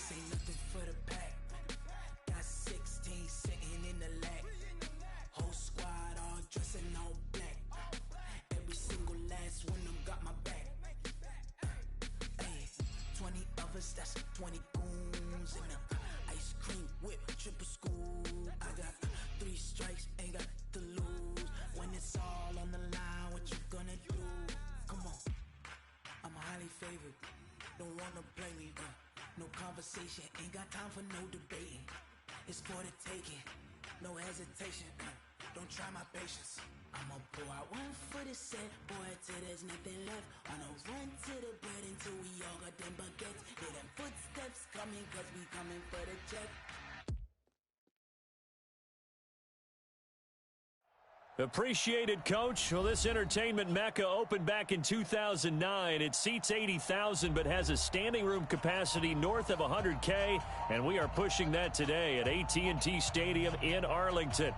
This ain't nothing for the pack. Got 16 sitting in the lag. Whole squad all dressing all black. Every single last one of them got my back. Hey, 20 of us, that's 20 goons in them. Ice cream whip, triple school. I got 3 strikes, ain't got to lose. When it's all on the line, what you gonna do? Come on, I'm highly favored. Don't wanna play me, no conversation, ain't got time for no debating. It's for the taking, no hesitation. Don't try my patience. I'ma pour out one for the set, boy, till there's nothing left. On a run to the bread until we all got them baguettes. Hear them footsteps coming, cause we coming for the check. Appreciated, Coach. Well, this entertainment mecca opened back in 2009. It seats 80,000 but has a standing room capacity north of 100K, and we are pushing that today at AT&T Stadium in Arlington.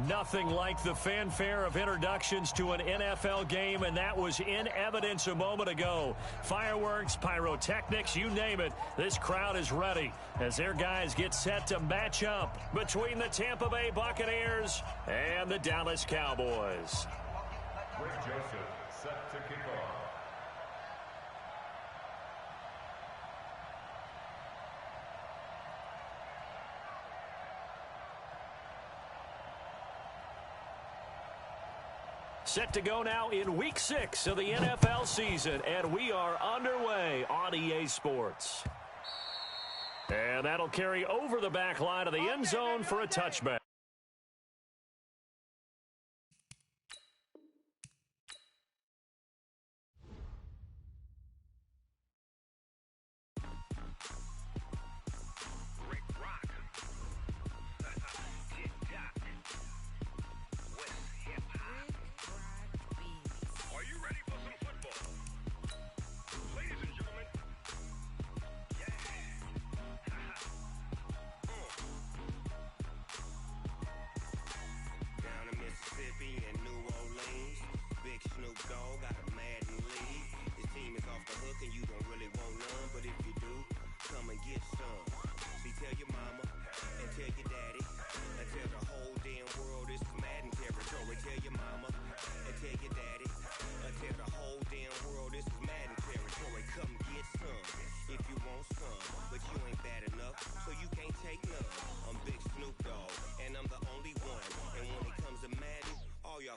Nothing like the fanfare of introductions to an NFL game, and that was in evidence a moment ago. Fireworks, pyrotechnics, you name it. This crowd is ready as their guys get set to match up between the Tampa Bay Buccaneers and the Dallas Cowboys. Greg Joseph set to kick off. Set to go now in Week 6 of the NFL season, and we are underway on EA Sports. And that'll carry over the back line of the end zone for a touchback.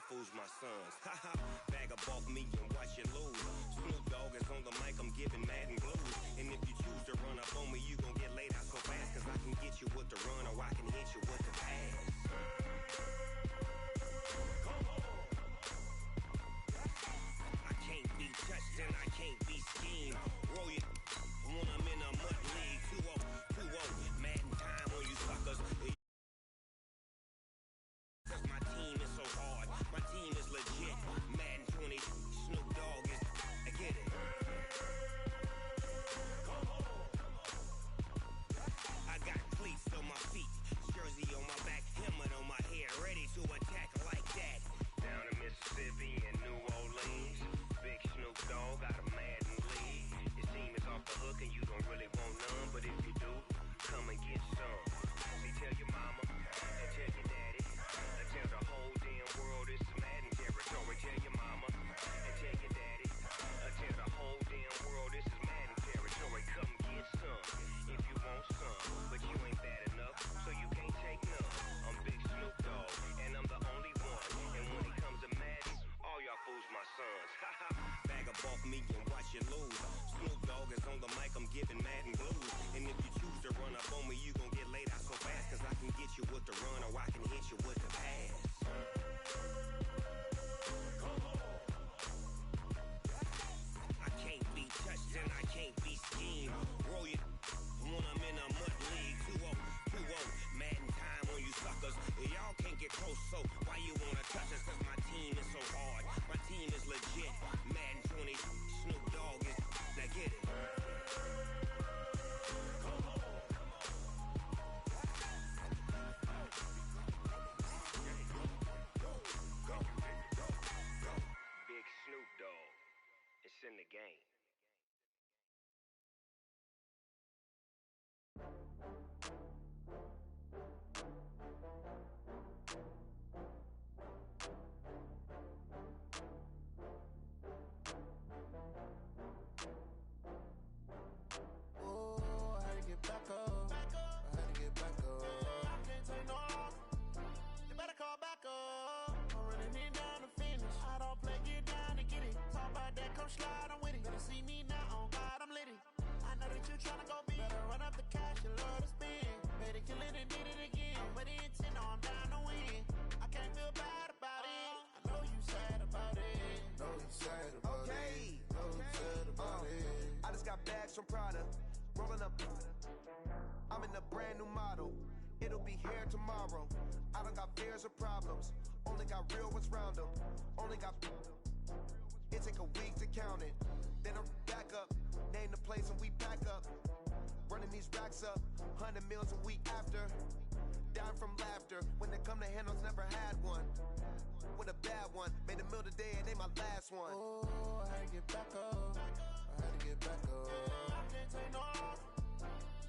Fools my sons. Haha, bag up off me and watch you lose. Snoop Dogg is on the mic, I'm giving Madden blues. And if you choose to run up on me, you gon' get laid out so fast. Cause I can get you with the run or I can hit you with the pass. I can't be touched and I can't be schemed. Roll you when I'm in a mud league. 2-0, 2-0, Madden time on you suckers. Cause my team is so hard. My team is legit. Madden 20, Snoop Dogg is, I get it. come slide, I'm with it. Better see me now, on God, I'm litty. I know that you tryna go big. Better run up the cash, you love to spend. Better kill it and did it again. But the intent, no, I'm down to win. I can't feel bad about it. I know you sad about it. Know you sad about it. Know you sad about it. I just got bags from Prada. Rolling up. I'm in a brand new model. It'll be here tomorrow. I don't got fears or problems. Only got real ones round them. Only got. It take a week to count it. Then I'm back up. Name the place and we back up. Running these racks up. 100 meals a week after. Down from laughter. When they come to handles, never had one. With a bad one. Made a meal today and they my last one. Oh, I had to get back up. I had to get back up. I can't take no loss.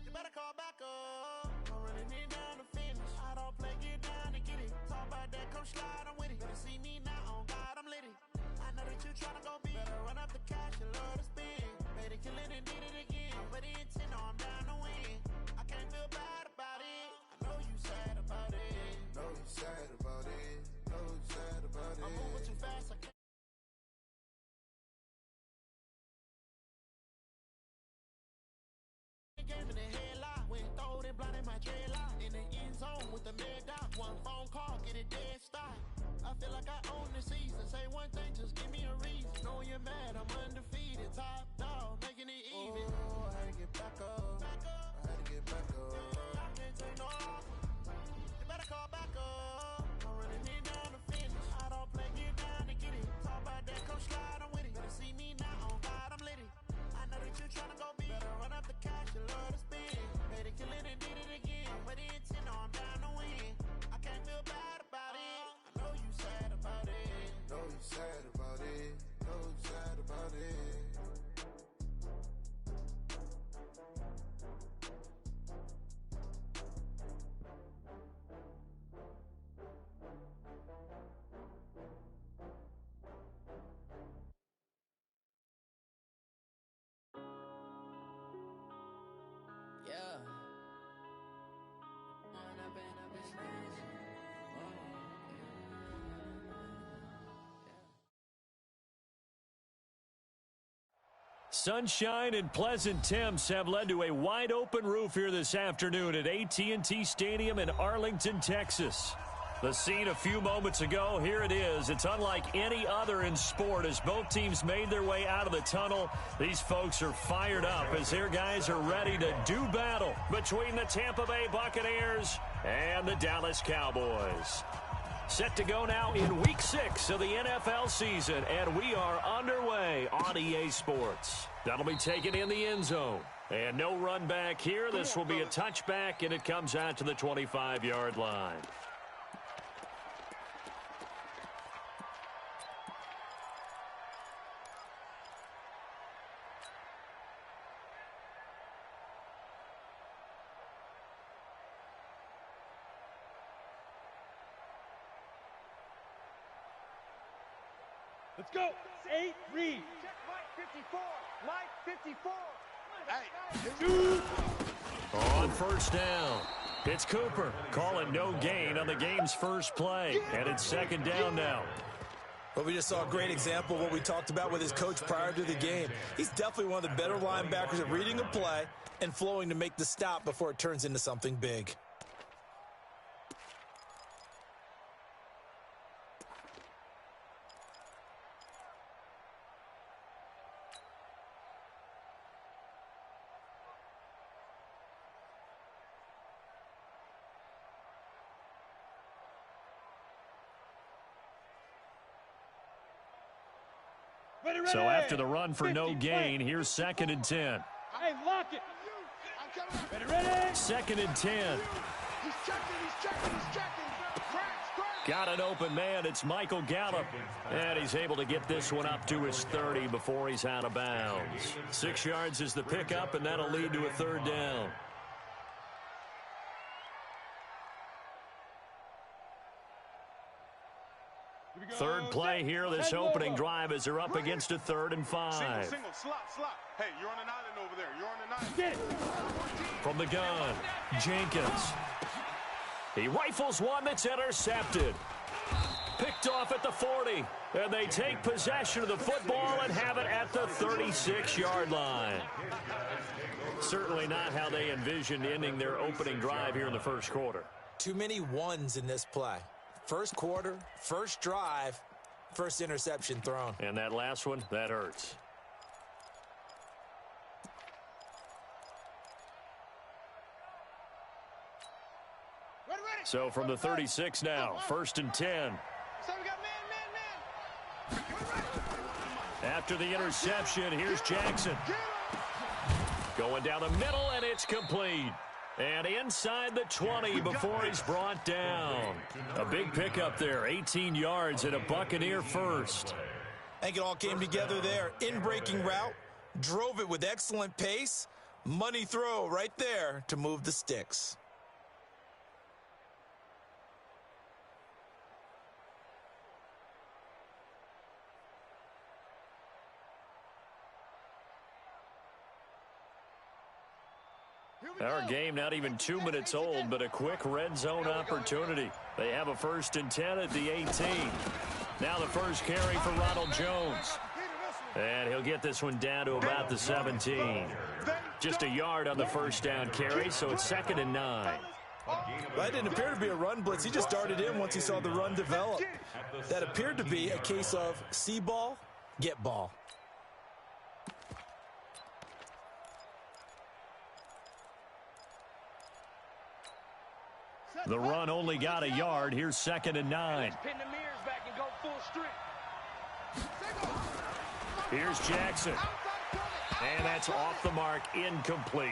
You better call back up. I'm running it down to finish. I don't play, get down and get it. Talk about that, come slide, I'm with it. Better see me now, on God, I'm litty. I know that you tryna go big. Better run up the cash, you love to spend. Made it, kill it, and did it again. But the intent, no, I'm down to win. I can't feel bad about it. I know you sad about it. Know you sad about it. Know you sad about it. I'm moving too fast, I can't. Game in the headlock, went throwed it, blinded my dreadlock. In the end zone with the mad dot, one phone call, get it dead stop. I feel like I own the season, say one thing, just give me a reason. Know you're mad, I'm undefeated, top dog, making it even. Oh, I had to get back up, I had to get back up. I can't take no loss, you better call back up. I'm running it down to finish, I don't play, get down to get it. Talk about that, come slide, I'm with it. Better see me now, on God, I'm litty. I know that you tryna go big. Better run up the cash, you love to spend. Made it, kill it, and did it again. But the intent, no, I'm down to win. I can't feel bad about it. I know you sad about it. Know you sad about it. Know you sad about it. Yeah. Sunshine and pleasant temps have led to a wide-open roof here this afternoon at AT&T Stadium in Arlington, Texas. The scene a few moments ago, here it is. It's unlike any other in sport as both teams made their way out of the tunnel. These folks are fired up as their guys are ready to do battle between the Tampa Bay Buccaneers and the Dallas Cowboys. Set to go now in Week 6 of the NFL season, and we are underway on EA Sports. That'll be taken in the end zone. And no run back here. This will be a touchback, and it comes out to the 25-yard line. Let's go. 8, read. Check Mike 54. Mike 54. Hey. On first down, it's Cooper calling no gain on the game's first play. And it's second down now. Well, we just saw a great example of what we talked about with his coach prior to the game. He's definitely one of the better linebackers at reading a play and flowing to make the stop before it turns into something big. So after the run for no gain, here's 2nd and 10. Hey, lock it. Ready? 2nd and 10. He's checking. Got an open man. It's Michael Gallup. And he's able to get this one up to his 30 before he's out of bounds. 6 yards is the pickup, and that'll lead to a third down. Third play here, this opening drive as they're up against a 3rd and 5. Single, slot. Hey, you're on an island over there. You're on an island. Get it. From the gun, Jenkins. He rifles one that's intercepted. Picked off at the 40. And they take possession of the football and have it at the 36-yard line. Certainly not how they envisioned ending their opening drive here in the first quarter. Too many ones in this play. First quarter, first drive, first interception thrown. And that last one, that hurts. So from the 36 now, 1st and 10. After the interception, here's Jackson. Going down the middle, and it's complete. And inside the 20 before he's brought down. A big pickup there, 18 yards and a Buccaneer first. I think it all came together there. In-breaking route, drove it with excellent pace. Money throw right there to move the sticks. Our game not even 2 minutes old, but a quick red zone opportunity. They have a 1st and 10 at the 18. Now the first carry for Ronald Jones. And he'll get this one down to about the 17. Just a yard on the first down carry, so it's 2nd and 9. That didn't appear to be a run blitz. He just darted in once he saw the run develop. That appeared to be a case of see ball, get ball. The run only got a yard. Here's 2nd and 9. Here's Jackson. And that's off the mark, incomplete.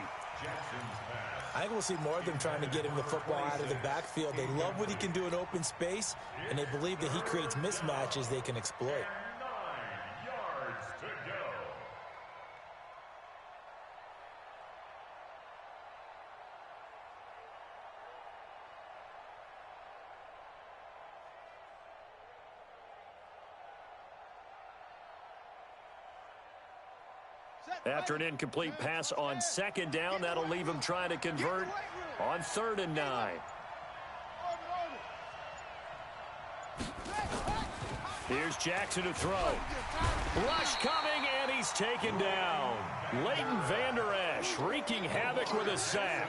I think we'll see more of them trying to get him the football out of the backfield. They love what he can do in open space, and they believe that he creates mismatches they can exploit. After an incomplete pass on 2nd down, that'll leave him trying to convert on 3rd and 9. Here's Jackson to throw. Rush coming, and he's taken down. Leighton Vander Esch wreaking havoc with a sack.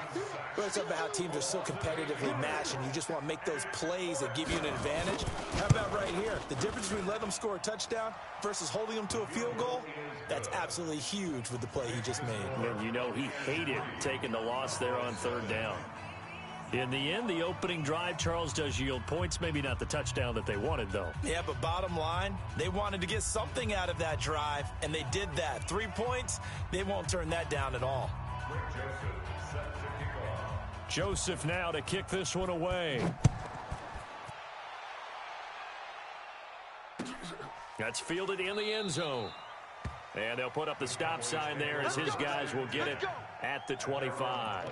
Well, it's about how teams are so competitively matched, and you just want to make those plays that give you an advantage. How about right here? The difference between letting them score a touchdown versus holding them to a field goal, that's absolutely huge with the play he just made. And you know he hated taking the loss there on 3rd down. In the end, the opening drive, Charles, does yield points. Maybe not the touchdown that they wanted, though. Yeah, but bottom line, they wanted to get something out of that drive, and they did that. 3 points, they won't turn that down at all. Joseph now to kick this one away. That's fielded in the end zone. And they'll put up the stop sign there as his guys will get it at the 25.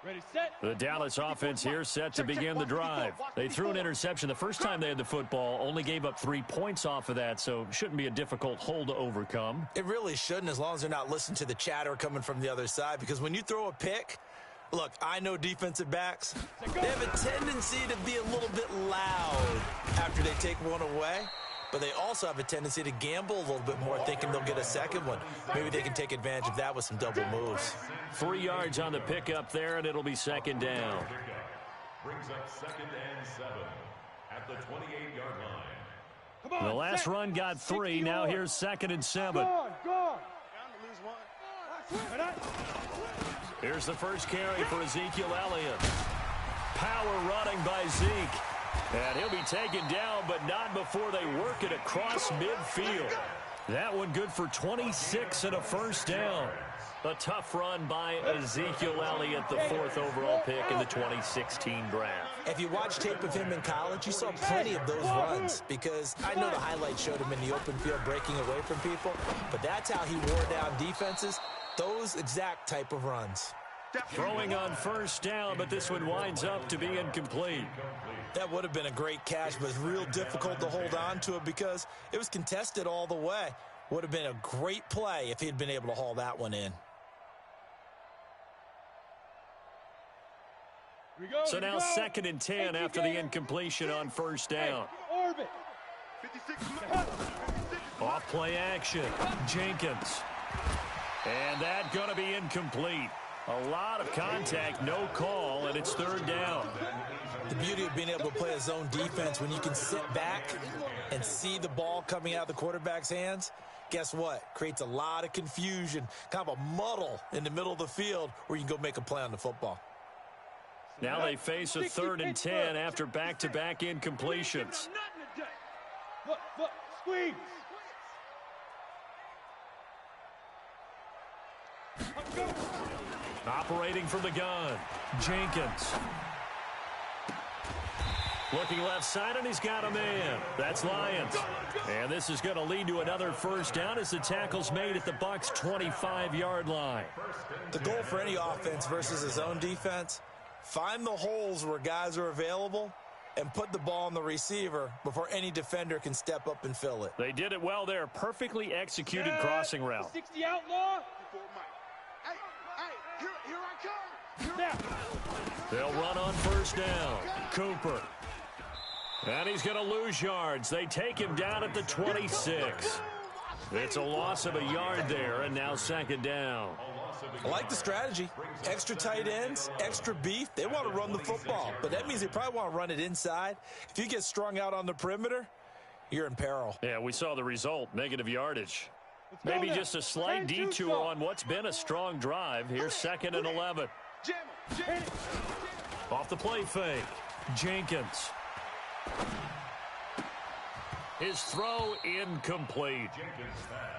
Ready, set. The Dallas offense here set to begin the drive. They threw an interception the first time they had the football, only gave up 3 points off of that, so shouldn't be a difficult hole to overcome. It really shouldn't, as long as they're not listening to the chatter coming from the other side, because when you throw a pick, look, I know defensive backs, they have a tendency to be a little bit loud after they take one away. But they also have a tendency to gamble a little bit more, thinking they'll get a second one. Maybe they can take advantage of that with some double moves. 3 yards on the pickup there, and it'll be 2nd down. Brings up 2nd and 7 at the 28-yard line. The last run got 3. Now here's 2nd and 7. Go. Here's the first carry for Ezekiel Elliott. Power running by Zeke. And he'll be taken down, but not before they work it across midfield. That one good for 26 and a first down. A tough run by Ezekiel Elliott, the 4th overall pick in the 2016 draft. If you watch tape of him in college, you saw plenty of those runs, because I know the highlights showed him in the open field breaking away from people, but that's how he wore down defenses, those exact type of runs. Throwing on first down, but this one winds up to be incomplete. That would have been a great catch, but it's real difficult to hold on to it because it was contested all the way. Would have been a great play if he'd been able to haul that one in. So now 2nd and 10 after the incompletion on first down. Orbit. Off play action. Jenkins. And that going to be incomplete. A lot of contact, no call, and it's 3rd down. The beauty of being able to play a zone defense when you can sit back and see the ball coming out of the quarterback's hands, guess what? Creates a lot of confusion, kind of a muddle in the middle of the field where you can go make a play on the football. Now they face a 3rd and 10 after back-to-back incompletions. Look, squeeze. Operating from the gun, Jenkins. Looking left side, and he's got a man. That's Lyons. And this is going to lead to another first down as the tackle's made at the Bucs' 25-yard line. The goal for any offense versus a zone defense, find the holes where guys are available and put the ball on the receiver before any defender can step up and fill it. They did it well there. Perfectly executed crossing route. 60 outlaw. Here I come. Now. They'll run on first down. Cooper. And he's going to lose yards. They take him down at the 26. It's a loss of a yard there, and now 2nd down. I like the strategy. Extra tight ends, extra beef. They want to run the football, but that means they probably want to run it inside. If you get strung out on the perimeter, you're in peril. Yeah, we saw the result, negative yardage. Maybe just a slight detour on what's been a strong drive. Here's 2nd and 11. Off the play fake. Jenkins. His throw incomplete.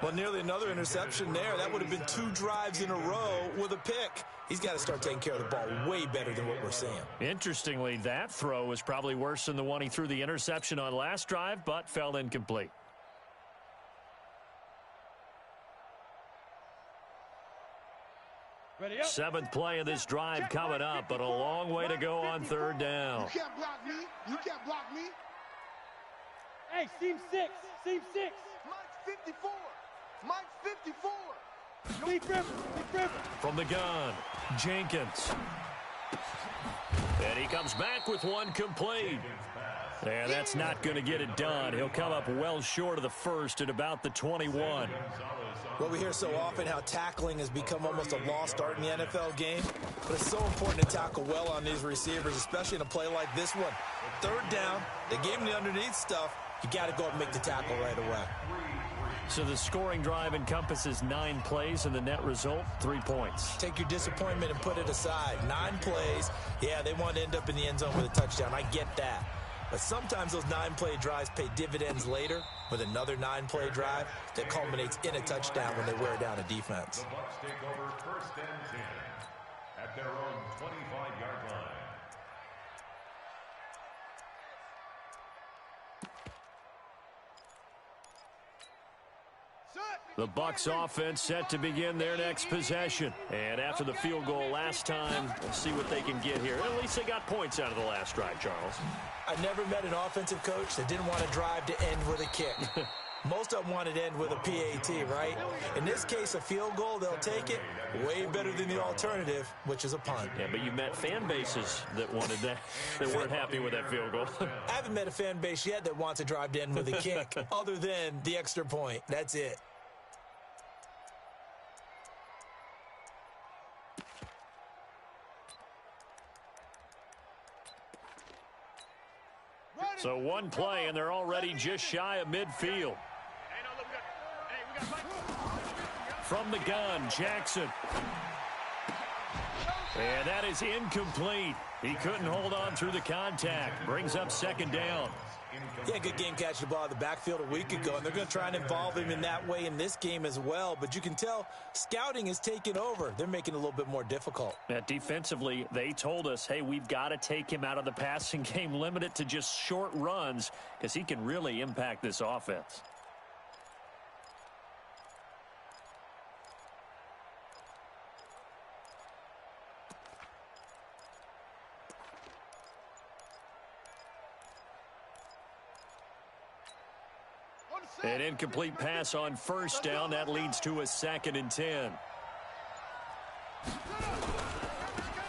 Well, nearly another interception there. That would have been 2 drives in a row with a pick. He's got to start taking care of the ball way better than what we're seeing. Interestingly, that throw was probably worse than the one he threw the interception on last drive, but fell incomplete. Ready up. 7th play of this drive coming up, but a long way to go on 3rd down. You can't block me. You can't block me. Hey, seam 6. Seam 6. Mike's 54. Mike's 54. Big river. From the gun, Jenkins. And he comes back with one complete. And that's not going to get it done. He'll come up well short of the first at about the 21. Well, we hear so often how tackling has become almost a lost art in the NFL game, but it's so important to tackle well on these receivers, especially in a play like this one. 3rd down, they gave him the underneath stuff. You got to go up and make the tackle right away. So the scoring drive encompasses 9 plays, and the net result, 3 points. Take your disappointment and put it aside. 9 plays. Yeah, they want to end up in the end zone with a touchdown. I get that. But sometimes those 9-play drives pay dividends later with another 9-play drive that culminates in a touchdown when they wear down a defense. The Bucs take over 1st and 10 at their own 25-yard line. The Bucs offense set to begin their next possession. And after the field goal last time, we'll see what they can get here. At least they got points out of the last drive, Charles. I never met an offensive coach that didn't want to drive to end with a kick. Most of them wanted to end with a PAT, right? In this case, a field goal, they'll take it. Way better than the alternative, which is a punt. Yeah, but you met fan bases that wanted that, that weren't happy with that field goal. I haven't met a fan base yet that wants to drive to end with a kick, other than the extra point. That's it. So one play, and they're already just shy of midfield. From the gun, Jackson. And that is incomplete. He couldn't hold on through the contact. Brings up 2nd down. Yeah, good game catching the ball in the backfield a week ago, and they're going to try and involve him in that way in this game as well. But you can tell scouting is taking over. They're making it a little bit more difficult. Defensively, they told us, hey, we've got to take him out of the passing game, limit it to just short runs, because he can really impact this offense. An incomplete pass on first down. That leads to a 2nd and 10.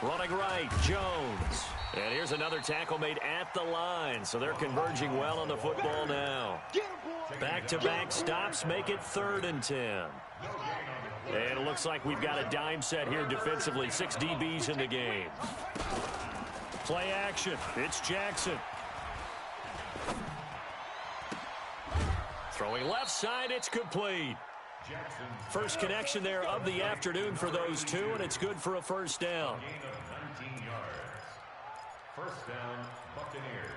Running right, Jones. And here's another tackle made at the line. So they're converging well on the football now. Back-to-back stops make it 3rd and 10. And it looks like we've got a dime set here defensively. 6 DBs in the game. Play action. It's Jackson. Throwing left side, it's complete. First connection there of the afternoon for those two, and it's good for a first down. Gain of 19 yards. First down, Buccaneers.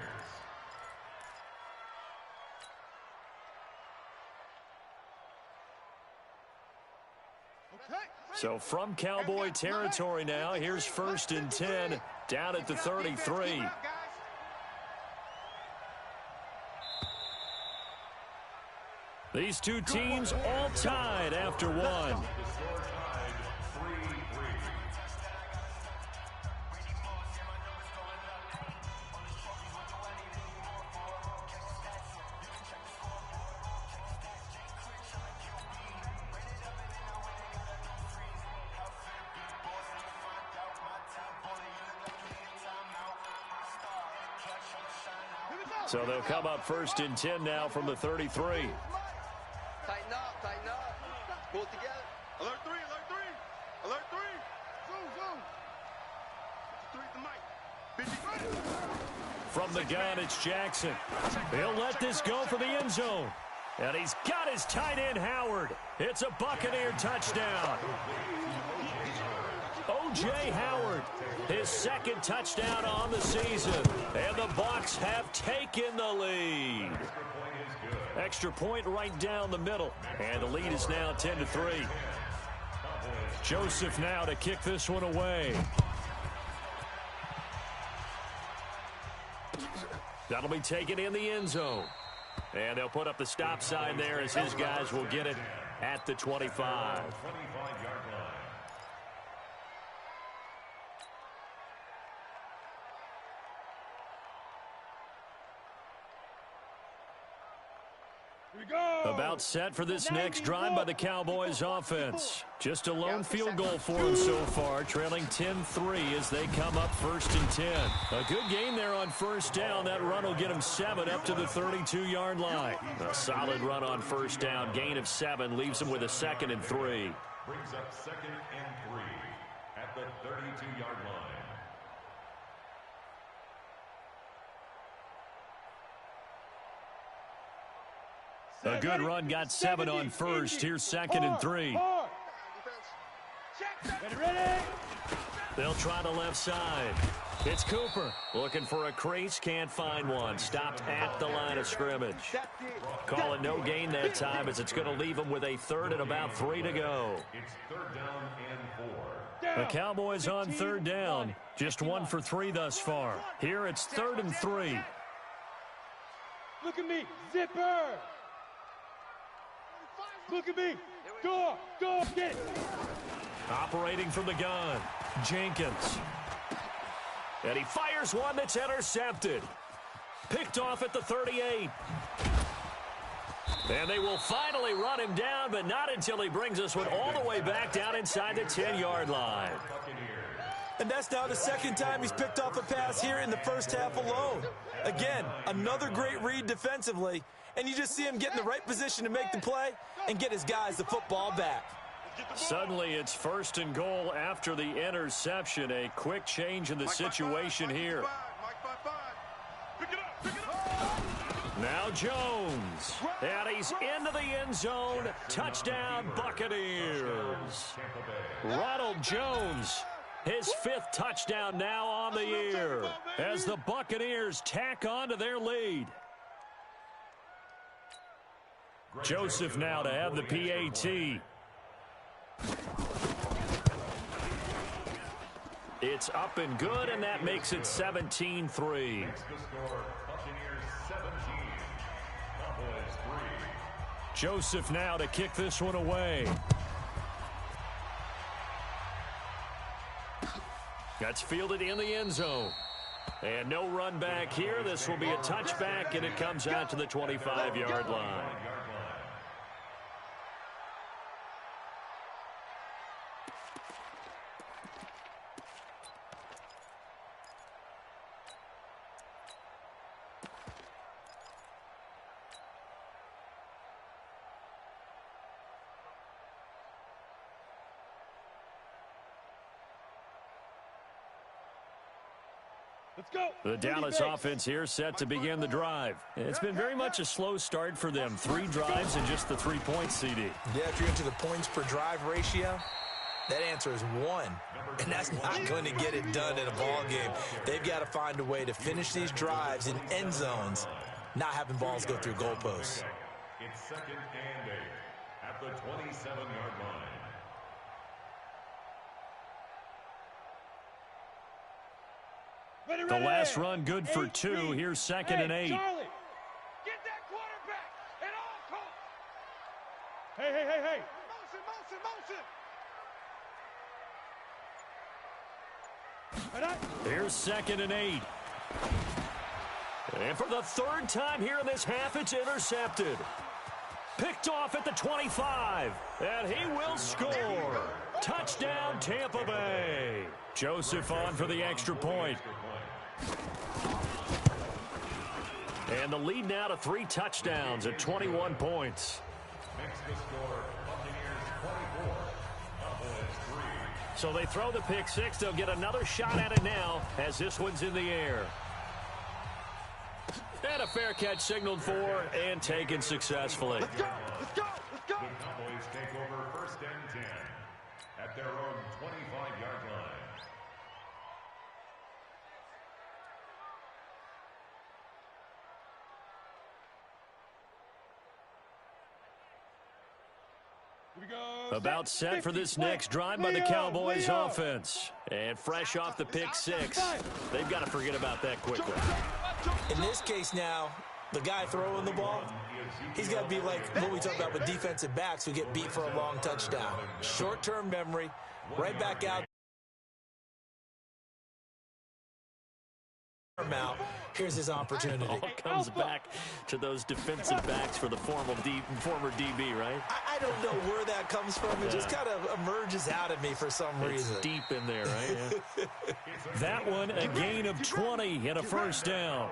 So from Cowboy territory now, here's 1st and 10 down at the 33. These two teams all tied after one. So they'll come up 1st and 10 now from the 33. Tighten up, tighten up. Pull it together. Alert 3, alert 3. Alert 3. Zoom, zoom. 53 at the mic. From the gun, it's Jackson. He'll let this go for the end zone. And he's got his tight end, Howard. It's a Buccaneer touchdown. O.J. Howard, his 2nd touchdown on the season. And the Bucs have taken the lead. Extra point right down the middle. And the lead is now 10-3. Joseph now to kick this one away. That'll be taken in the end zone. And they'll put up the stop sign there as his guys will get it at the 25. About set for this next drive by the Cowboys offense. Just a lone field goal for them so far, trailing 10-3 as they come up 1st and 10. A good game there on first down. That run will get them 7 up to the 32-yard line. A solid run on first down. Gain of 7 leaves them with a 2nd and 3. Brings up 2nd and 3 at the 32-yard line. A good run got 7 on first. Here's 2nd and 3. They'll try the left side. It's Cooper looking for a crease. Can't find one. Stopped at the line of scrimmage. Call it no gain that time as it's going to leave them with a 3rd and about 3 to go. It's 3rd down and 4. The Cowboys on 3rd down. Just 1 for 3 thus far. Here it's 3rd and 3. Look at me, zipper. Look at me. Go, get it. Operating from the gun, Jenkins. And he fires one that's intercepted. Picked off at the 38. And they will finally run him down, but not until he brings us one all the way back down inside the 10-yard line. And that's now the 2nd time he's picked off a pass here in the first half alone. Again, another great read defensively. And you just see him get in the right position to make the play and get his guys the football back. Suddenly it's 1st and goal after the interception. A quick change in the situation here. Now Jones. And he's into the end zone. Touchdown, Buccaneers. Ronald Jones, his 5th touchdown now on the year as the Buccaneers tack on to their lead. Joseph now to have the PAT. It's up and good, and that makes it 17-3. Joseph now to kick this one away. That's fielded in the end zone. And no run back here. This will be a touchback, and it comes out to the 25-yard line. Let's go. The Dallas offense here set to begin the drive. It's been very much a slow start for them. 3 drives and just the 3 points, CD. Yeah, if you're into the points per drive ratio, that answer is 1. And that's not going to get it done in a ball game. They've got to find a way to finish these drives in end zones, not having balls go through goalposts. It's 2nd and 8 at the 27-yard line. The last run good for 2. Here's 2nd and 8. Charlie, get that quarterback at all costs. Hey. Motion. Here's 2nd and 8. And for the 3rd time here in this half, it's intercepted. Picked off at the 25. And he will score. Touchdown, Tampa Bay. Joseph on for the extra point. And the lead now to 3 touchdowns at 21 points. Makes the score Buccaneers 24, Cowboys 3. So they throw the pick 6. They'll get another shot at it now as this one's in the air. And a fair catch signaled for and taken successfully. Let's go. The Cowboys take over 1st and 10 at their own 25-yard line. About set for this next drive by the Cowboys offense. And fresh off the pick 6. They've got to forget about that quickly. In this case now, the guy throwing the ball, he's got to be like what we talk about with defensive backs who get beat for a long touchdown. Short-term memory, right back out. Here's his opportunity. It all comes back to those defensive backs for the former DB, right? I don't know where that comes from. It just kind of emerges out of me for some reason. It's deep in there, right? Yeah. That one, a gain of 20 and a 1st down.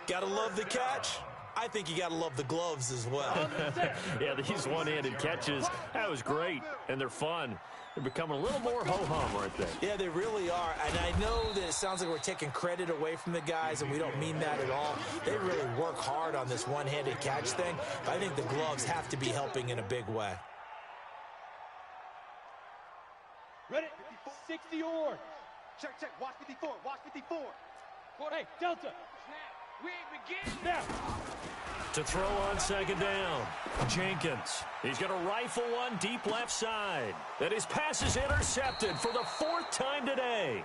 Gotta love the catch. I think you gotta love the gloves as well. Yeah, these one-handed catches, that was great, and they're fun. They're becoming a little more ho-hum right there. Yeah, they really are. And I know that it sounds like we're taking credit away from the guys, and we don't mean that at all. They really work hard on this one-handed catch thing. But I think the gloves have to be helping in a big way. Ready? 60 yards. Check. Watch 54. Hey, Delta. Snap. We ain't beginning. Now. To throw on 2nd down, Jenkins. He's going to rifle one deep left side. And his pass is intercepted for the 4th time today.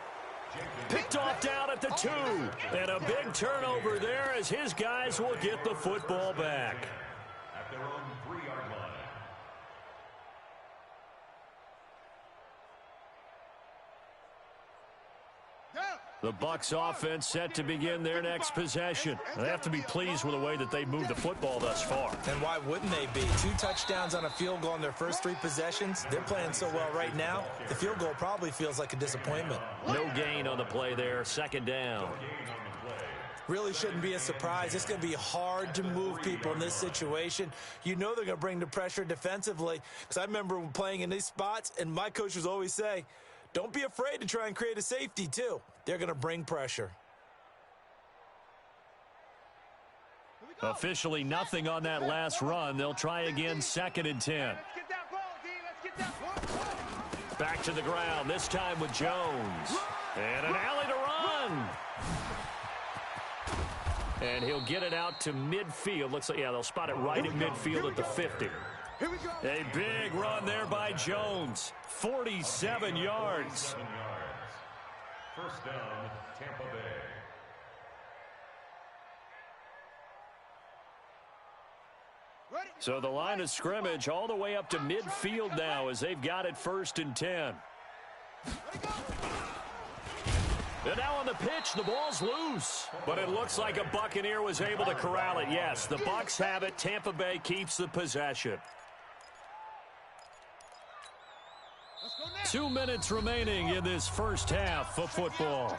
Picked off down at the 2. And a big turnover there as his guys will get the football back. At their own 3-yard line. The Bucs offense set to begin their next possession. They have to be pleased with the way that they moved the football thus far. And why wouldn't they be? 2 touchdowns on a field goal in their first 3 possessions. They're playing so well right now, the field goal probably feels like a disappointment. No gain on the play there, 2nd down. Really shouldn't be a surprise. It's going to be hard to move people in this situation. You know they're going to bring the pressure defensively. Because I remember playing in these spots, and my coaches always say, don't be afraid to try and create a safety, too. They're going to bring pressure. Officially nothing on that last run. They'll try again, 2nd and 10. Back to the ground, this time with Jones. And an alley to run. And he'll get it out to midfield. Looks like, yeah, they'll spot it right at midfield at the 50. A big run there by Jones. 47 yards. 1st down, Tampa Bay. So the line of scrimmage all the way up to midfield now as they've got it 1st and 10. And now on the pitch, the ball's loose. But it looks like a Buccaneer was able to corral it. Yes, the Bucs have it. Tampa Bay keeps the possession. 2 minutes remaining in this first half of football.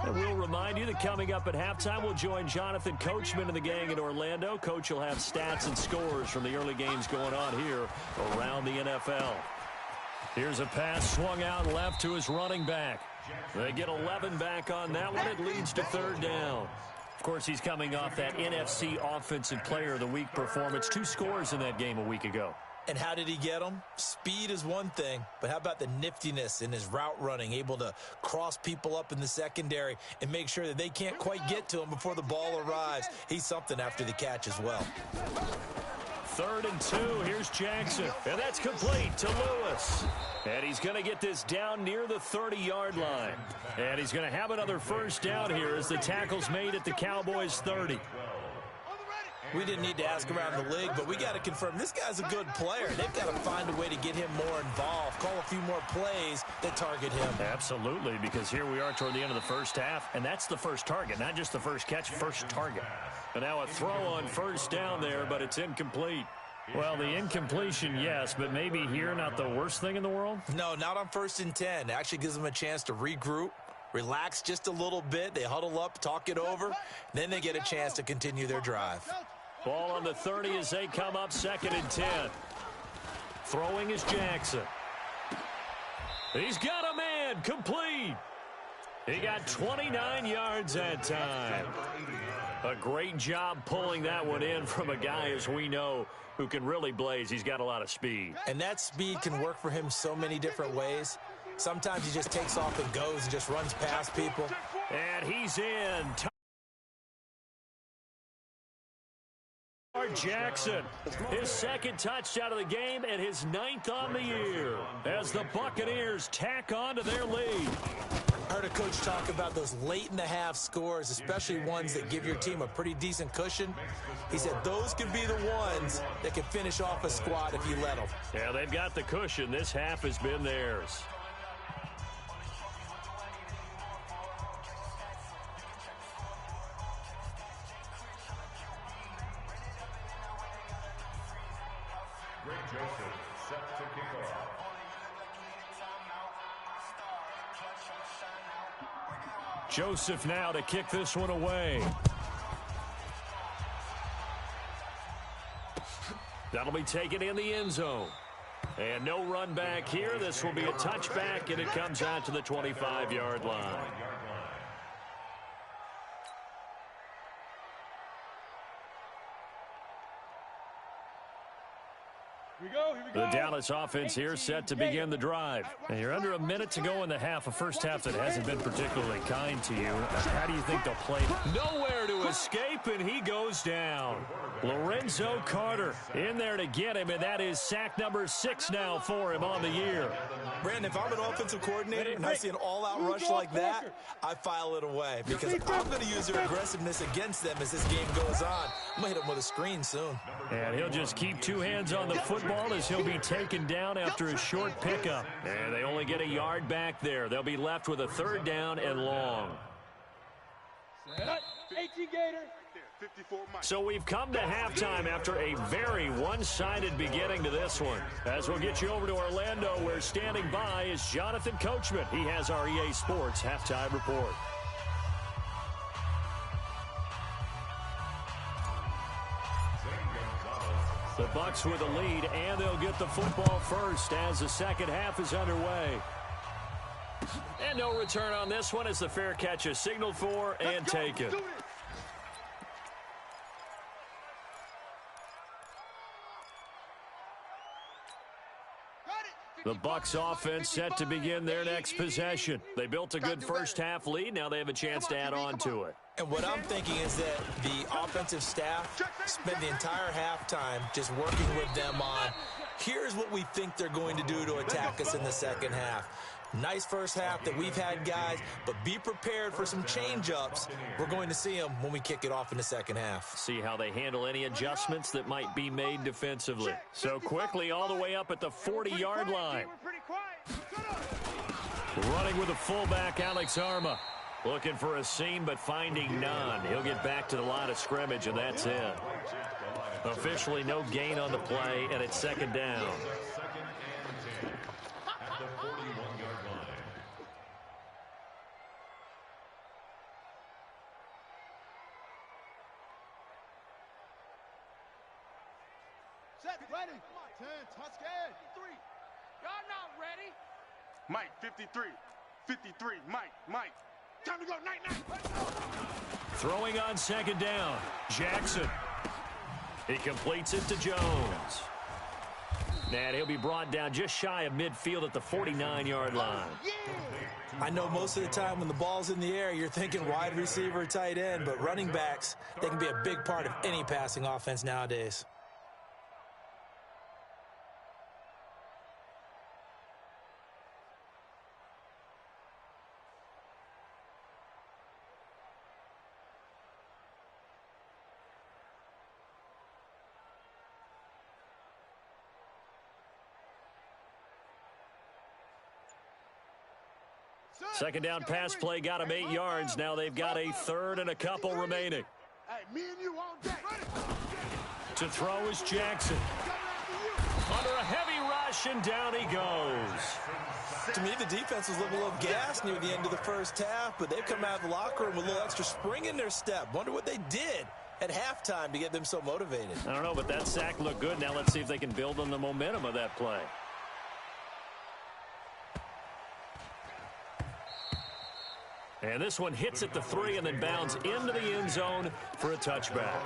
And we'll remind you that coming up at halftime, we'll join Jonathan Coachman and the gang in Orlando. Coach will have stats and scores from the early games going on here around the NFL. Here's a pass swung out left to his running back. They get 11 back on that one. It leads to third down. Of course, he's coming off that NFC Offensive Player of the Week performance. 2 scores in that game a week ago. And how did he get them? Speed is one thing, but how about the niftiness in his route running, able to cross people up in the secondary and make sure that they can't quite get to him before the ball arrives. He's something after the catch as well. 3rd and 2. Here's Jackson. And that's complete to Lewis. And he's going to get this down near the 30-yard line. And he's going to have another first down here as the tackle's made at the Cowboys' 30. We didn't need to ask around the league, but we got to confirm this guy's a good player. They've got to find a way to get him more involved, call a few more plays that target him. Absolutely, because here we are toward the end of the first half, and that's the first target, not just the first catch, first target. And now a throw on first down there, but it's incomplete. Well, the incompletion, yes, but maybe here not the worst thing in the world? No, not on 1st and 10. It actually gives them a chance to regroup, relax just a little bit. They huddle up, talk it over, then they get a chance to continue their drive. Ball on the 30 as they come up 2nd and 10. Throwing is Jackson. He's got a man, complete. He got 29 yards that time. A great job pulling that one in from a guy, as we know, who can really blaze. He's got a lot of speed. And that speed can work for him so many different ways. Sometimes he just takes off and goes and just runs past people. And he's in. Jackson, his 2nd touchdown of the game and his 9th on the year as the Buccaneers tack on to their lead. I heard a coach talk about those late-in-the-half scores, especially ones that give your team a pretty decent cushion. He said those could be the ones that can finish off a squad if you let them. Yeah, they've got the cushion. This half has been theirs. Joseph set to kick off. Joseph now to kick this one away. That'll be taken in the end zone. And no run back here. This will be a touchback, and it comes out to the 25-yard line. The Dallas offense here set to begin the drive. And you're under a minute to go in the half, a first half that hasn't been particularly kind to you. How do you think they'll play? Nowhere to escape, and he goes down. Lorenzo Carter in there to get him, and that is sack number 6 now for him on the year. Brandon, if I'm an offensive coordinator and I see an all-out rush like that, I file it away because I'm going to use their aggressiveness against them as this game goes on. I'm going to hit them with a screen soon. And he'll just keep 2 hands on the football as he'll be taken down after a short pickup. And they only get a yard back there. They'll be left with a 3rd down and long. 18 Gator. So we've come to halftime after a very one-sided beginning to this one. As we'll get you over to Orlando, where standing by is Jonathan Coachman. He has our EA Sports halftime report. The Bucs with a lead, and they'll get the football first as the second half is underway. And no return on this one as the fair catch is signaled for and taken. The Bucs offense set to begin their next possession. They built a good first half lead. Now they have a chance to add on to it. And what I'm thinking is that the offensive staff spent the entire halftime just working with them on, here's what we think they're going to do to attack us in the second half. Nice first half that we've had, guys, but be prepared for some change-ups. We're going to see them when we kick it off in the second half. See how they handle any adjustments that might be made defensively. So quickly all the way up at the 40-yard line. Running with the fullback, Alex Arma. Looking for a seam, but finding none. He'll get back to the line of scrimmage, and that's it. Officially no gain on the play, and it's 2nd down. Set, ready. 10, touchdown. 3. Y'all not ready. Mike, 53. 53. Mike. Time to go. Night. Throwing on second down. Jackson. He completes it to Jones. And he'll be brought down just shy of midfield at the 49-yard line. I know most of the time when the ball's in the air, you're thinking wide receiver, tight end, but running backs, they can be a big part of any passing offense nowadays. Second down pass play got him 8 yards. Now they've got a third and a couple remaining. Hey, me and you all day. To throw is Jackson. Under a heavy rush, and down he goes. To me, the defense was a little gassed near the end of the first half, but they've come out of the locker room with a little extra spring in their step. Wonder what they did at halftime to get them so motivated. I don't know, but that sack looked good. Now let's see if they can build on the momentum of that play. And this one hits at the 3 and then bounds into the end zone for a touchback.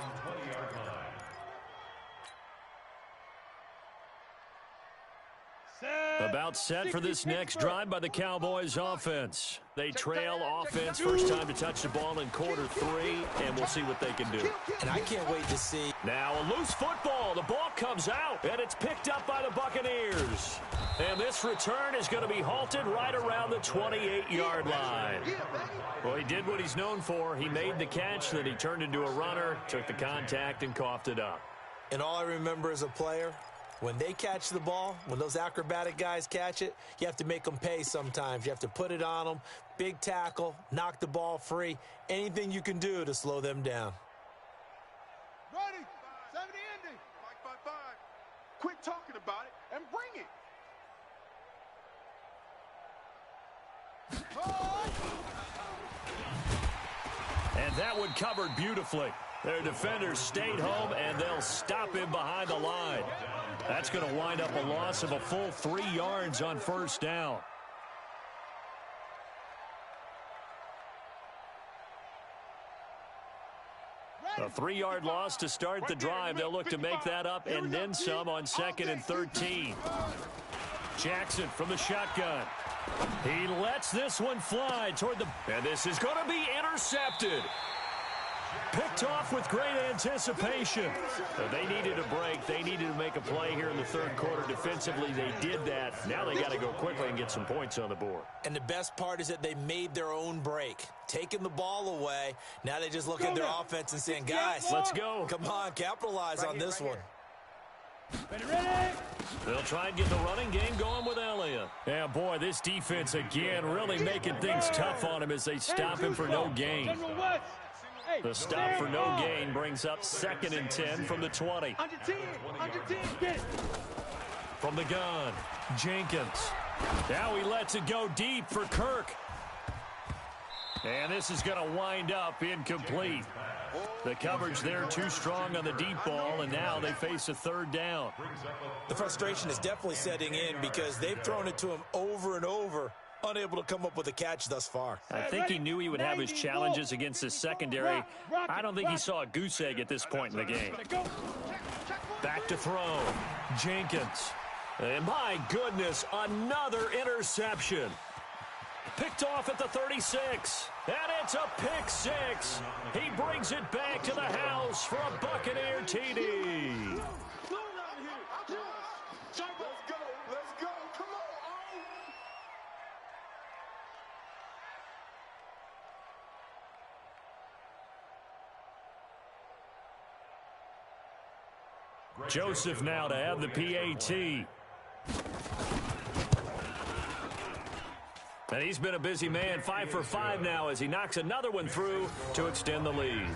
About set for this next drive by the Cowboys offense. They trail offense first time to touch the ball in quarter 3, and we'll see what they can do. And I can't wait to see. Now a loose football. The ball comes out, and it's picked up by the Buccaneers. And this return is going to be halted right around the 28-yard line. Well, he did what he's known for. He made the catch, then he turned into a runner, took the contact, and coughed it up. And all I remember as a player, when they catch the ball, when those acrobatic guys catch it, you have to make them pay sometimes. You have to put it on them, big tackle, knock the ball free, anything you can do to slow them down. Ready. 70 ending. 5. Quit talking about it and bring it. And that one covered beautifully. Their defenders stayed home, and they'll stop him behind the line. That's going to wind up a loss of a full 3 yards on first down. A 3-yard loss to start the drive. They'll look to make that up and then some on 2nd and 13. Jackson from the shotgun. He lets this one fly toward the... And this is going to be intercepted. Picked off with great anticipation. They needed a break. They needed to make a play here in the third quarter. Defensively, they did that. Now they got to go quickly and get some points on the board. And the best part is that they made their own break. Taking the ball away. Now they just look at their offense and saying, guys, let's go. Come on, capitalize on this one. Ready. They'll try and get the running game going with Elliott. Yeah, boy, this defense again really making things tough on him as they stop him for no gain. The stop for no gain brings up 2nd and 10 from the 20. Under 10, get it. From the gun, Jenkins. Now he lets it go deep for Kirk. And this is going to wind up incomplete. The coverage there too strong on the deep ball, and now they face a 3rd down. The frustration is definitely setting in because they've thrown it to him over and over, unable to come up with a catch thus far. I think he knew he would have his challenges against his secondary. I don't think he saw a goose egg at this point in the game. Back to throw. Jenkins. And my goodness, another interception. Picked off at the 36. And it's a pick 6. He brings it back to the house for a Buccaneer TD. Let's go. Come on. Joseph now to have the PAT. And he's been a busy man, 5 for 5 now as he knocks another one through to extend the lead.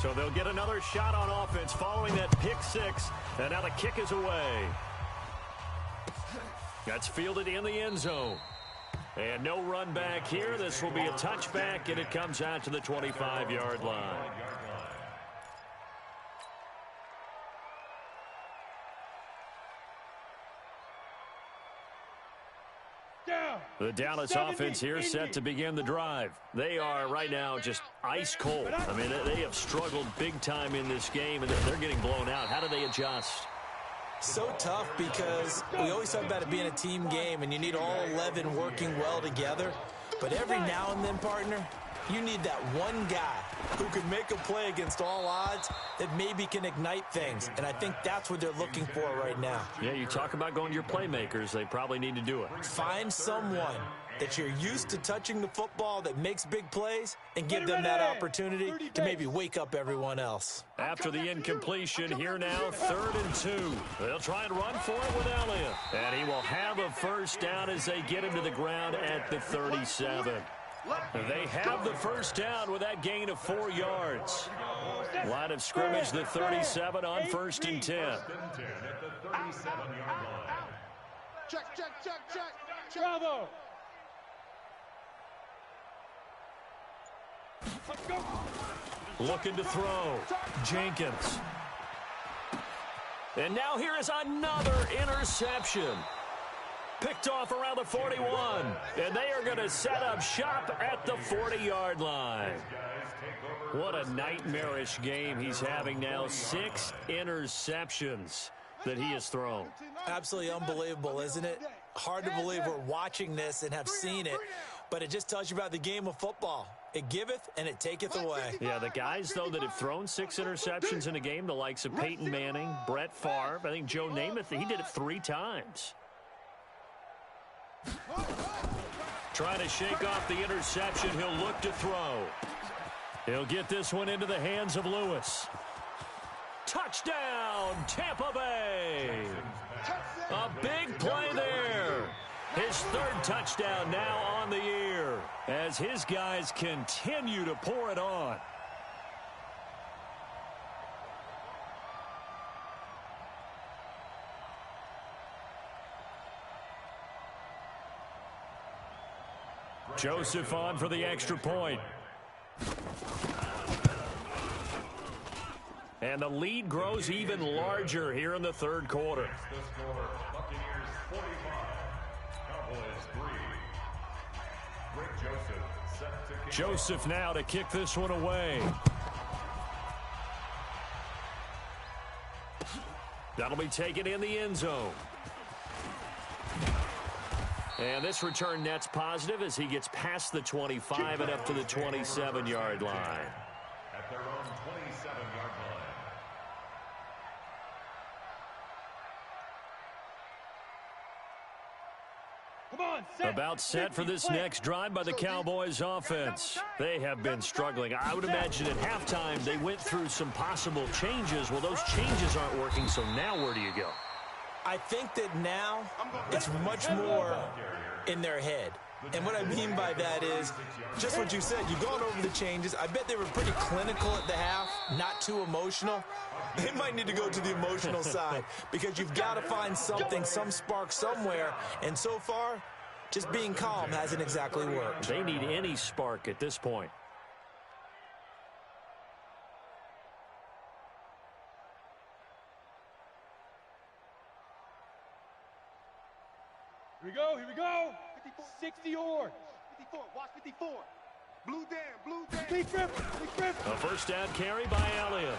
So they'll get another shot on offense following that pick 6. And now the kick is away. That's fielded in the end zone. And no run back here. This will be a touchback, and it comes out to the 25-yard line. The Dallas offense here set to begin the drive. They are right now just ice cold. I mean, they have struggled big time in this game, and they're getting blown out. How do they adjust? So tough because we always talk about it being a team game, and you need all 11 working well together. But every now and then, partner, you need that one guy who can make a play against all odds that maybe can ignite things. And I think that's what they're looking for right now. Yeah, you talk about going to your playmakers. They probably need to do it. Find someone that you're used to touching the football that makes big plays and give them that opportunity to maybe wake up everyone else. After the incompletion, here now, 3rd and 2. They'll try and run for it with Elliott. And he will have a first down as they get him to the ground at the 37. They have the first down with that gain of 4 yards. Line of scrimmage, the 37 on 1st and 10. Check. Bravo. Looking to throw. Jenkins. And now here is another interception. Picked off around the 41. And they are going to set up shop at the 40-yard line. What a nightmarish game he's having now. 6 interceptions that he has thrown. Absolutely unbelievable, isn't it? Hard to believe we're watching this and have seen it, but it just tells you about the game of football. It giveth and it taketh away. Yeah, the guys, though, that have thrown 6 interceptions in a game, the likes of Peyton Manning, Brett Favre, I think Joe Namath, he did it 3 times. Trying to shake off the interception. He'll look to throw. He'll get this one into the hands of Lewis. Touchdown, Tampa Bay. A big play there. His 3rd touchdown now on the year as his guys continue to pour it on. Joseph on for the extra point. And the lead grows even larger here in the 3rd quarter. Joseph now to kick this one away. That'll be taken in the end zone. And this return net's positive as he gets past the 25 and up to the 27-yard line. At their own 27-yard line. About set for this next drive by the Cowboys offense. They have been struggling. I would imagine at halftime they went through some possible changes. Well, those changes aren't working, so now where do you go? I think that now it's much more in their head. And what I mean by that is just what you said. You've gone over the changes. I bet they were pretty clinical at the half, not too emotional. They might need to go to the emotional side because you've got to find something, some spark somewhere. And so far, just being calm hasn't exactly worked. They need any spark at this point. Here we go. 60 yards. 54, watch 54. Blue down. Big grip. A first down carry by Elliott.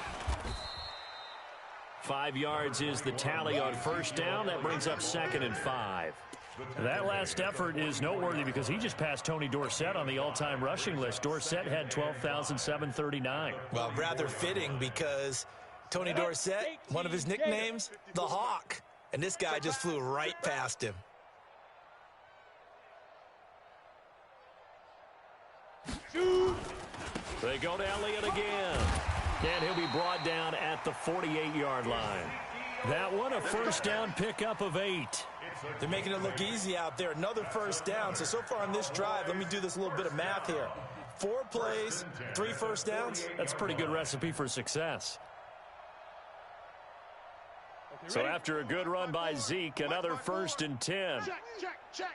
5 yards is the tally on first down. That brings up 2nd and 5. That last effort is noteworthy because he just passed Tony Dorsett on the all-time rushing list. Dorsett had 12,739. Well, rather fitting because Tony Dorsett, one of his nicknames, the Hawk. And this guy just flew right past him. They go to Elliott again. And he'll be brought down at the 48-yard line. That one, a first down pickup of 8. They're making it look easy out there. Another first down. So far on this drive, let me do this little bit of math here. 4 plays, 3 first downs. That's a pretty good recipe for success. So after a good run by Zeke, another 1st and 10. Check.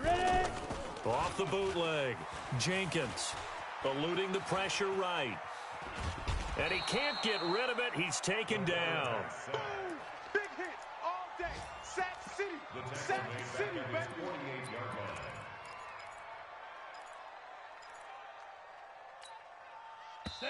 Ready. Off the bootleg. Jenkins eluding the pressure right. And he can't get rid of it. He's taken down. Boom! Big hit all day. Sack City. Sack City, baby.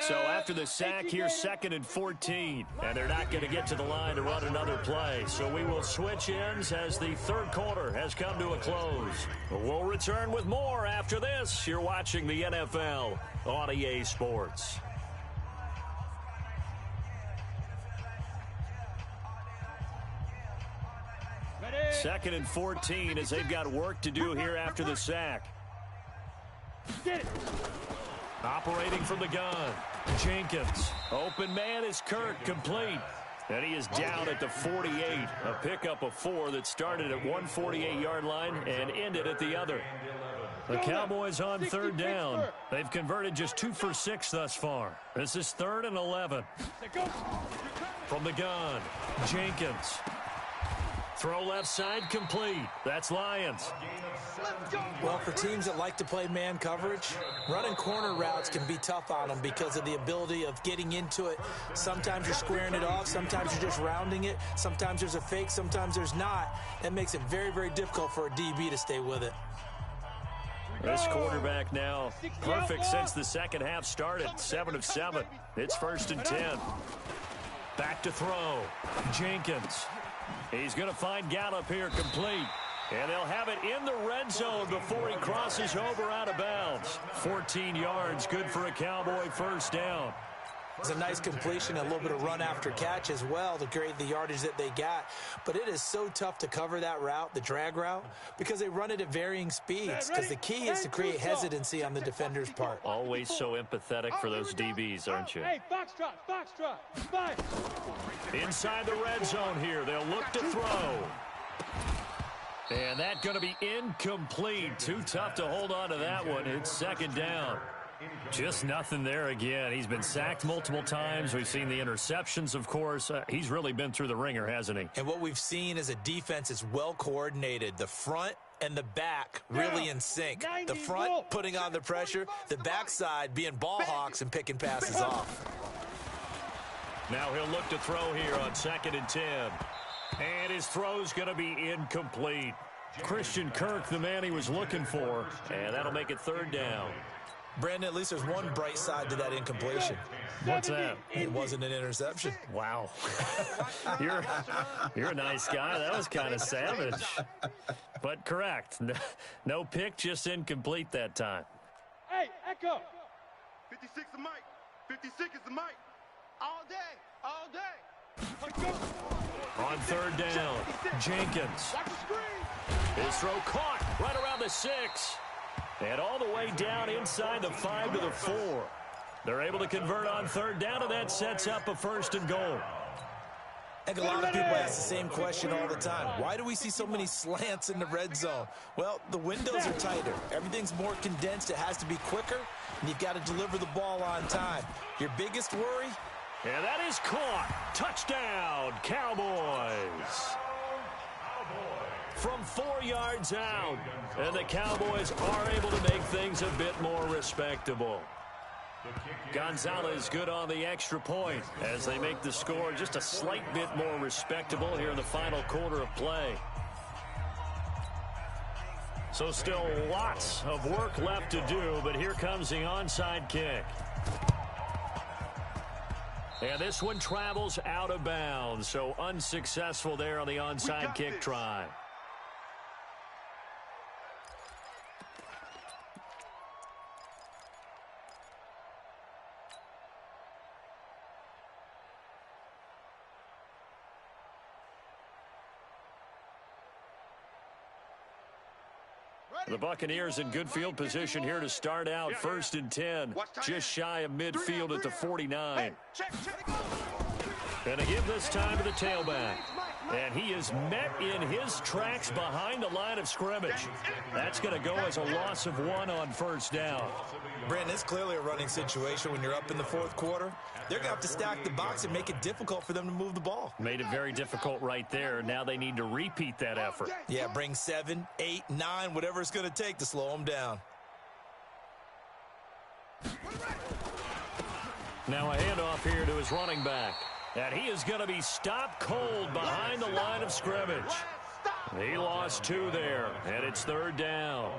So after the sack here, 2nd and 14. And they're not going to get to the line to run another play. So we will switch ends as the third quarter has come to a close. We'll return with more after this. You're watching the NFL on EA Sports. Ready. 2nd and 14 as they've got work to do here after the sack. Get it. Operating from the gun, Jenkins. Open man is Kirk, complete. And he is down at the 48. A pickup of 4 that started at 148-yard line and ended at the other. The Cowboys on 3rd down. They've converted just 2 for 6 thus far. This is 3rd and 11. From the gun, Jenkins. Throw left side, complete. That's Lions. Well, for teams that like to play man coverage, running corner routes can be tough on them because of the ability of getting into it. Sometimes you're squaring it off. Sometimes you're just rounding it. Sometimes there's a fake. Sometimes there's not. That makes it very, very difficult for a DB to stay with it. This quarterback now perfect since the second half started. 7 of 7. It's 1st and 10. Back to throw. Jenkins. He's going to find Gallup here, complete. And they'll have it in the red zone before he crosses over out of bounds. 14 yards, good for a Cowboy first down. It's a nice completion, a little bit of run after catch as well to create the yardage that they got. But it is so tough to cover that route, the drag route, because they run it at varying speeds. Because the key is to create hesitancy on the defender's part. Always so empathetic for those DBs, aren't you? Hey, foxtrot. Five. Inside the red zone here. They'll look to throw. And that's going to be incomplete. Too tough to hold on to that one. It's 2nd down. Just nothing there again. He's been sacked multiple times. We've seen the interceptions, of course. He's really been through the ringer, hasn't he? And what we've seen is a defense is well coordinated. The front and the back really in sync. The front putting on the pressure, the backside being ball hawks and picking passes off. Now he'll look to throw here on 2nd and 10. And his throw's going to be incomplete. Christian Kirk, the man he was looking for. And that'll make it 3rd down. Brandon, at least there's one bright side to that incompletion. What's that? It wasn't an interception. Wow. You're a nice guy. That was kind of savage. But correct. No pick, just incomplete that time. Hey, Echo. 56 is Mike. 56 is the Mike. All day. On 3rd down, Jenkins. His throw caught right around the 6. And all the way down inside the 5 to the 4. They're able to convert on 3rd down, and that sets up a 1st and goal. I think a lot of people ask the same question all the time. Why do we see so many slants in the red zone? Well, the windows are tighter. Everything's more condensed. It has to be quicker, and you've got to deliver the ball on time. Your biggest worry? And that is caught. Touchdown, Cowboys. From 4 yards out. And the Cowboys are able to make things a bit more respectable. Gonzalez good on the extra point as they make the score just a slight bit more respectable here in the final quarter of play. So still lots of work left to do, but here comes the onside kick. And this one travels out of bounds, so unsuccessful there on the onside kick try. The Buccaneers in good field position here to start out. 1st and 10. Just shy of midfield at the 49. And they give this time to the tailback. And he is met in his tracks behind the line of scrimmage. That's going to go as a loss of 1 on first down. Brandon, it's clearly a running situation when you're up in the fourth quarter. They're going to have to stack the box and make it difficult for them to move the ball. Made it very difficult right there. Now they need to repeat that effort. Yeah, bring 7, 8, 9, whatever it's going to take to slow them down. Now a handoff here to his running back. And he is going to be stopped cold behind the line of scrimmage. He lost 2 there, and it's third down.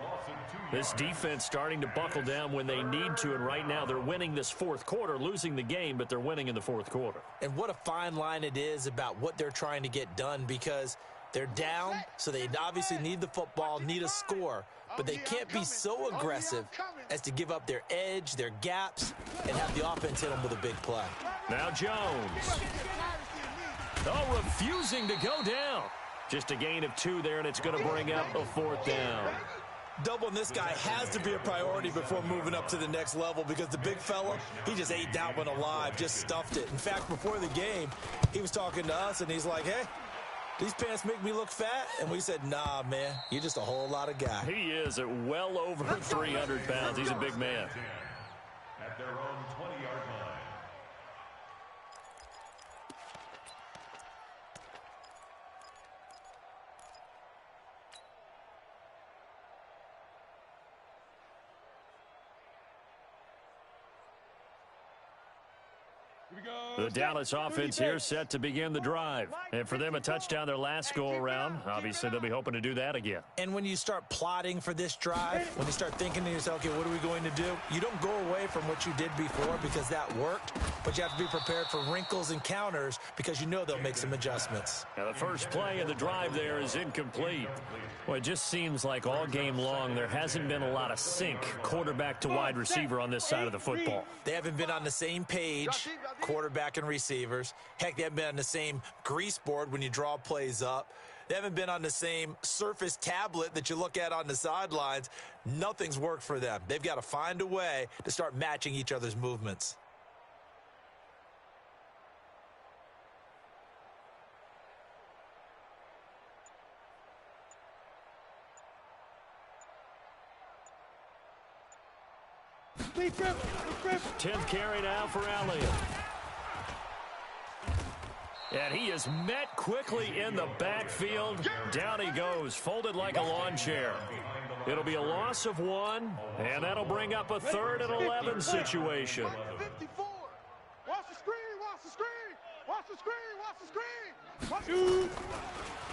This defense starting to buckle down when they need to, and right now they're winning this fourth quarter, losing the game, but they're winning in the fourth quarter. And what a fine line it is about what they're trying to get done, because they're down, so they obviously need the football, need a score, but they can't be so aggressive as to give up their edge, their gaps, and have the offense hit them with a big play. Now Jones. Oh, refusing to go down. Just a gain of 2 there, and it's going to bring up a fourth down. Doubling this guy has to be a priority before moving up to the next level, because the big fella, he just ate that one alive, just stuffed it. In fact, before the game, he was talking to us, and he's like, hey, these pants make me look fat? And we said, nah, man, you're just a whole lot of guy. He is at well over 300 pounds. He's a big man. At their own 20-yard line. The Dallas offense here set to begin the drive. And for them, a touchdown their last go-around. Obviously, they'll be hoping to do that again. And when you start plotting for this drive, when you start thinking to yourself, okay, what are we going to do? You don't go away from what you did before because that worked, but you have to be prepared for wrinkles and counters because you know they'll make some adjustments. Now, the first play of the drive there is incomplete. Well, it just seems like all game long there hasn't been a lot of sync quarterback to wide receiver on this side of the football. They haven't been on the same page, quarterback and receivers. Heck, they haven't been on the same grease board when you draw plays up. They haven't been on the same Surface tablet that you look at on the sidelines. Nothing's worked for them. They've got to find a way to start matching each other's movements. Tenth carry now for Elliott. And he is met quickly in the backfield. Down he goes, folded like a lawn chair. It'll be a loss of 1, and that'll bring up a 3rd and 11 situation. 54. Watch the screen, watch the screen, watch the screen, watch the screen.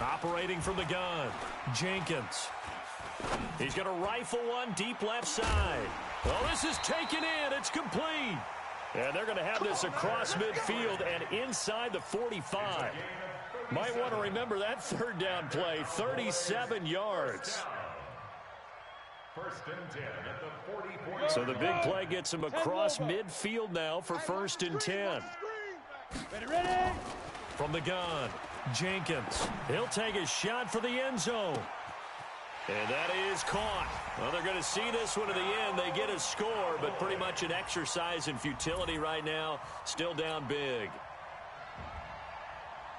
Watch Operating from the gun, Jenkins. He's going to rifle one deep left side. Well, this is taken in. It's complete. And they're going to have this across midfield and inside the 45. Might want to remember that 3rd down play, 37 yards. First and 10 at the 40-point. So the big play gets him across midfield now for 1st and 10. Ready? From the gun, Jenkins. He'll take a shot for the end zone. And that is caught. Well, they're going to see this one to the end. They get a score, but pretty much an exercise in futility right now. Still down big.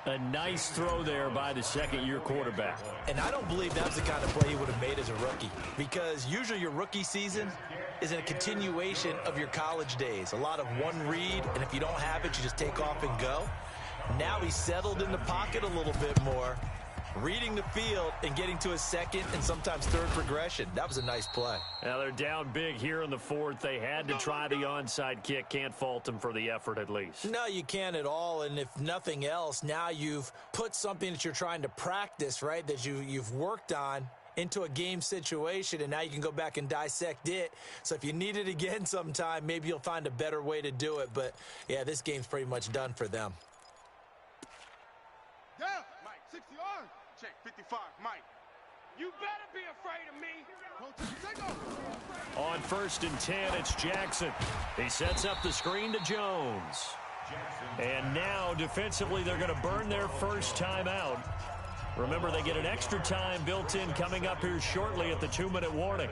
A nice throw there by the second-year quarterback. And I don't believe that's the kind of play he would have made as a rookie, because usually your rookie season is a continuation of your college days. A lot of one read, and if you don't have it, you just take off and go. Now he's settled in the pocket a little bit more, reading the field and getting to his second and sometimes third progression. That was a nice play. Now they're down big here in the 4th. They had to try the onside kick. Can't fault them for the effort at least. No, you can't at all. And if nothing else, now you've put something that you're trying to practice, right, that you've worked on into a game situation, and now you can go back and dissect it. So if you need it again sometime, maybe you'll find a better way to do it. But, yeah, this game's pretty much done for them. Yeah, Mike, 60 yards. Check, 55, Mike. You better be afraid of me. On 1st and 10, it's Jackson. He sets up the screen to Jones. And now, defensively, they're going to burn their first time out. Remember, they get an extra time built in coming up here shortly at the 2-minute warning.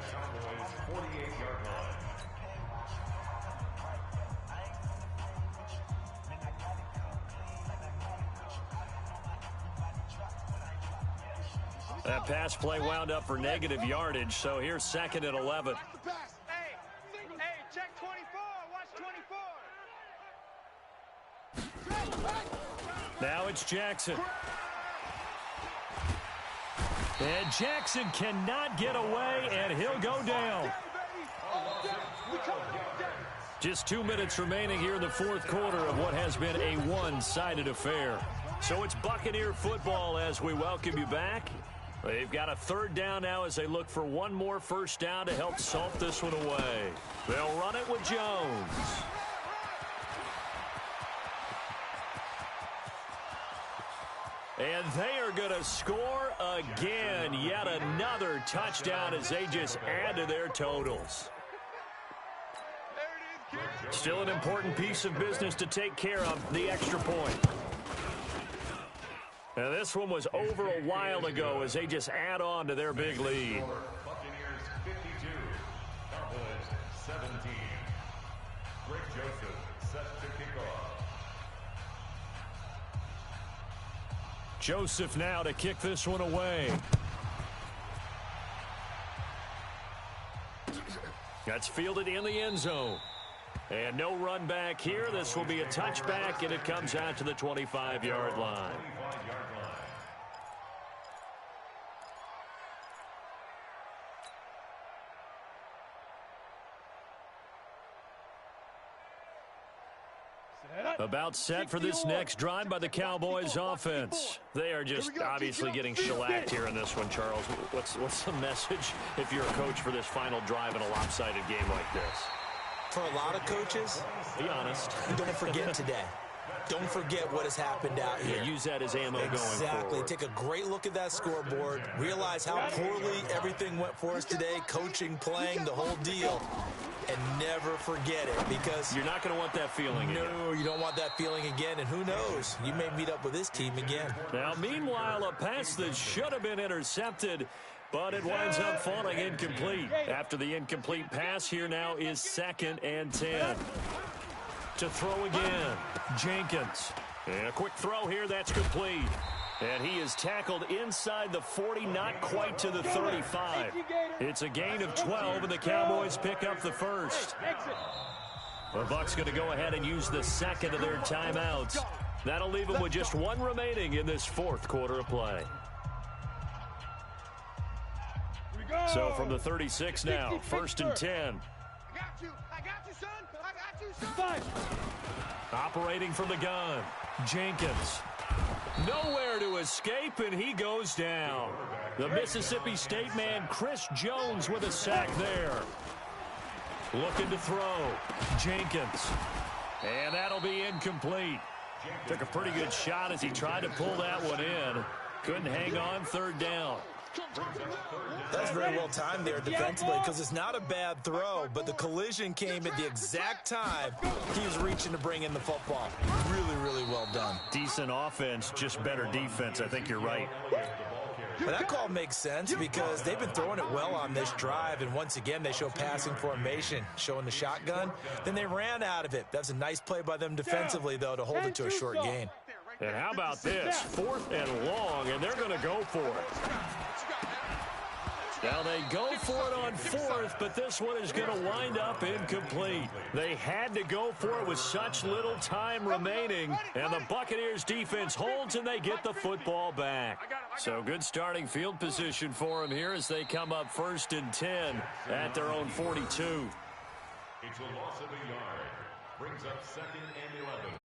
That pass play wound up for negative yardage, so here's 2nd and 11. Hey, check 24. Watch 24. Now it's Jackson. And Jackson cannot get away, and he'll go down. Just 2 minutes remaining here in the fourth quarter of what has been a one-sided affair. So it's Buccaneer football as we welcome you back. They've got a 3rd down now as they look for one more first down to help salt this one away. They'll run it with Jones. And they are going to score again. Yet another touchdown as they just add to their totals. Still an important piece of business to take care of, the extra point. Now this one was over a while ago as they just add on to their big lead. Buccaneers 52, Cowboys 17. Greg Joseph set to kick off. Joseph now to kick this one away. That's fielded in the end zone. And no run back here. This will be a touchback, and it comes out to the 25-yard line. About set for this next drive by the Cowboys offense. They are just obviously getting shellacked here in this one, Charles. What's the message if you're a coach for this final drive in a lopsided game like this? For a lot of coaches, be honest. Don't forget today. Don't forget what has happened out here. Yeah, use that as ammo going forward. Exactly. Take a great look at that scoreboard. Realize how poorly everything went for us today. Coaching, playing, the whole deal. And never forget it, because you're not going to want that feeling again. No, you don't want that feeling again. And who knows? You may meet up with this team again. Now, meanwhile, a pass that should have been intercepted, but it winds up falling incomplete. After the incomplete pass, here now is 2nd and 10. To throw again, Jenkins. And a quick throw here, that's complete. And he is tackled inside the 40, not quite to the 35. It's a gain of 12, and the Cowboys pick up the first. The Bucs going to go ahead and use the 2nd of their timeouts. That'll leave them with just one remaining in this fourth quarter of play. So from the 36 now, 1st and 10. I got you, son. I got you, son. Operating from the gun, Jenkins. Nowhere to escape, and he goes down. The Mississippi State man, Chris Jones, with a sack there. Looking to throw, Jenkins. And that'll be incomplete. Took a pretty good shot as he tried to pull that one in. Couldn't hang on, 3rd down. That's very well timed there defensively, because it's not a bad throw, but the collision came at the exact time he was reaching to bring in the football. Really, really well done. Decent offense, just better defense. I think you're right. But that call makes sense because they've been throwing it well on this drive, and once again they show passing formation, showing the shotgun. Then they ran out of it. That's a nice play by them defensively, though, to hold it to a short gain. And how about this? 4th and long, and they're going to go for it. Now they go for it on 4th, but this one is going to wind up incomplete. They had to go for it with such little time remaining, and the Buccaneers defense holds and they get the football back. So good starting field position for them here as they come up 1st and 10 at their own 42. It's a loss of a yard. Brings up 2nd and 11.